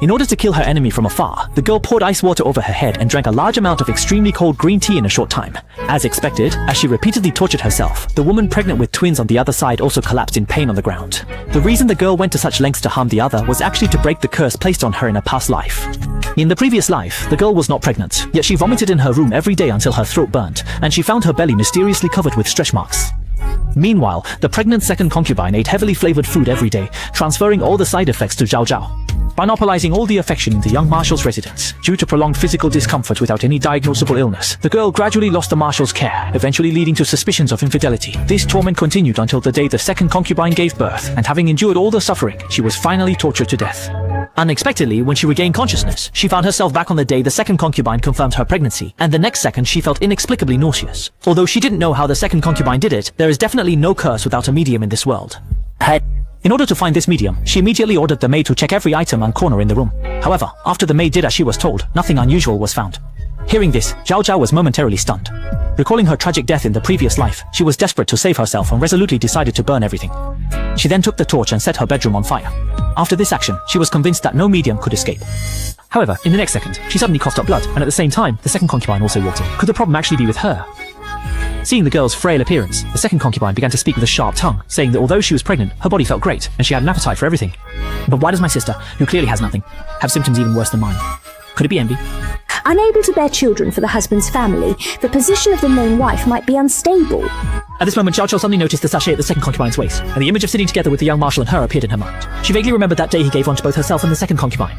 In order to kill her enemy from afar, the girl poured ice water over her head and drank a large amount of extremely cold green tea in a short time. As expected, as she repeatedly tortured herself, the woman pregnant with twins on the other side also collapsed in pain on the ground. The reason the girl went to such lengths to harm the other was actually to break the curse placed on her in a past life. In the previous life, the girl was not pregnant, yet she vomited in her room every day until her throat burnt, and she found her belly mysteriously covered with stretch marks. Meanwhile, the pregnant second concubine ate heavily flavored food every day, transferring all the side effects to Zhao Zhao. Monopolizing all the affection in the young marshal's residence. Due to prolonged physical discomfort without any diagnosable illness, the girl gradually lost the marshal's care, eventually leading to suspicions of infidelity. This torment continued until the day the second concubine gave birth, and having endured all the suffering, she was finally tortured to death. Unexpectedly, when she regained consciousness, she found herself back on the day the second concubine confirmed her pregnancy, and the next second she felt inexplicably nauseous. Although she didn't know how the second concubine did it, there is definitely no curse without a medium in this world. In order to find this medium, she immediately ordered the maid to check every item and corner in the room. However, after the maid did as she was told, nothing unusual was found. Hearing this, Zhao Zhao was momentarily stunned. Recalling her tragic death in the previous life, she was desperate to save herself and resolutely decided to burn everything. She then took the torch and set her bedroom on fire. After this action, she was convinced that no medium could escape. However, in the next second, she suddenly coughed up blood, and at the same time, the second concubine also walked in. Could the problem actually be with her? Seeing the girl's frail appearance, the second concubine began to speak with a sharp tongue, saying that although she was pregnant, her body felt great, and she had an appetite for everything. But why does my sister, who clearly has nothing, have symptoms even worse than mine? Could it be envy? Unable to bear children for the husband's family, the position of the main wife might be unstable. At this moment, Zhao Zhao suddenly noticed the sachet at the second concubine's waist, and the image of sitting together with the young marshal and her appeared in her mind. She vaguely remembered that day he gave one to both herself and the second concubine.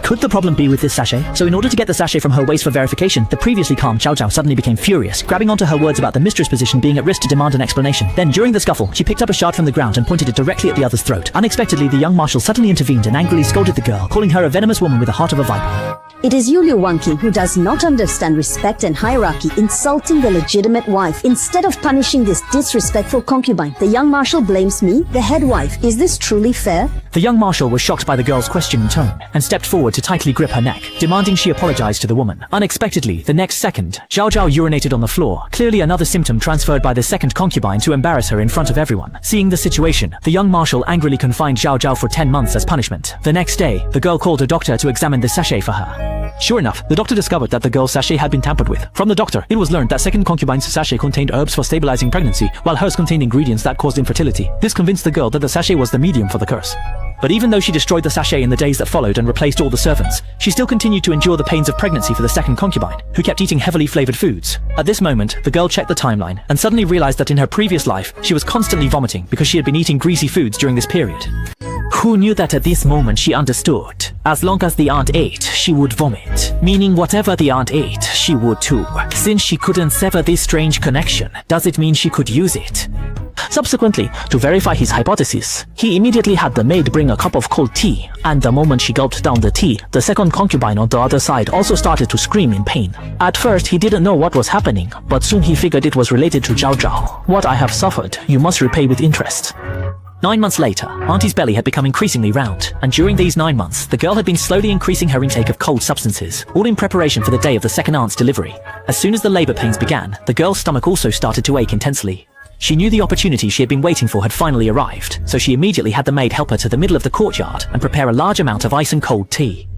Could the problem be with this sachet? So in order to get the sachet from her waist for verification, the previously calm Zhao Zhao suddenly became furious, grabbing onto her words about the mistress position being at risk to demand an explanation. Then, during the scuffle, she picked up a shard from the ground and pointed it directly at the other's throat. Unexpectedly, the young marshal suddenly intervened and angrily scolded the girl, calling her a venomous woman with the heart of a viper. It is Yuliu Wanqing who does not understand respect and hierarchy, insulting the legitimate wife. Instead of punishing this disrespectful concubine, the young marshal blames me, the head wife. Is this truly fair? The young marshal was shocked by the girl's questioning tone, and stepped forward to tightly grip her neck, demanding she apologize to the woman. Unexpectedly, the next second, Zhao Zhao urinated on the floor, clearly another symptom transferred by the second concubine to embarrass her in front of everyone. Seeing the situation, the young marshal angrily confined Zhao Zhao for 10 months as punishment. The next day, the girl called a doctor to examine the sachet for her. Sure enough, the doctor discovered that the girl's sachet had been tampered with. From the doctor, it was learned that second concubine's sachet contained herbs for stabilizing pregnancy, while hers contained ingredients that caused infertility. This convinced the girl that the sachet was the medium for the curse. But even though she destroyed the sachet in the days that followed and replaced all the servants, she still continued to endure the pains of pregnancy for the second concubine, who kept eating heavily flavored foods. At this moment, the girl checked the timeline and suddenly realized that in her previous life, she was constantly vomiting because she had been eating greasy foods during this period. Who knew that at this moment she understood? As long as the aunt ate, she would vomit. Meaning whatever the aunt ate, she would too. Since she couldn't sever this strange connection, does it mean she could use it? Subsequently, to verify his hypothesis, he immediately had the maid bring a cup of cold tea, and the moment she gulped down the tea, the second concubine on the other side also started to scream in pain. At first, he didn't know what was happening, but soon he figured it was related to Zhao Zhao. What I have suffered, you must repay with interest. 9 months later, Auntie's belly had become increasingly round, and during these 9 months, the girl had been slowly increasing her intake of cold substances, all in preparation for the day of the second aunt's delivery. As soon as the labor pains began, the girl's stomach also started to ache intensely. She knew the opportunity she had been waiting for had finally arrived, so she immediately had the maid help her to the middle of the courtyard and prepare a large amount of ice and cold tea.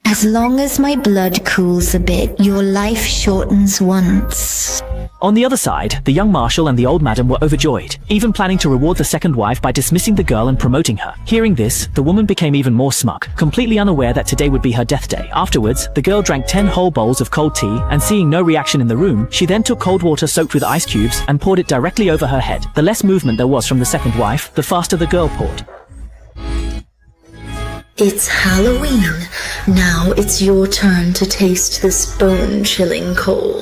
As long as my blood cools a bit, your life shortens once. On the other side, the young marshal and the old madam were overjoyed, even planning to reward the second wife by dismissing the girl and promoting her. Hearing this, the woman became even more smug, completely unaware that today would be her death day. Afterwards, the girl drank 10 whole bowls of cold tea, and seeing no reaction in the room, she then took cold water soaked with ice cubes and poured it directly over her head. The less movement there was from the second wife, the faster the girl poured. It's Halloween. Now it's your turn to taste this bone-chilling coal.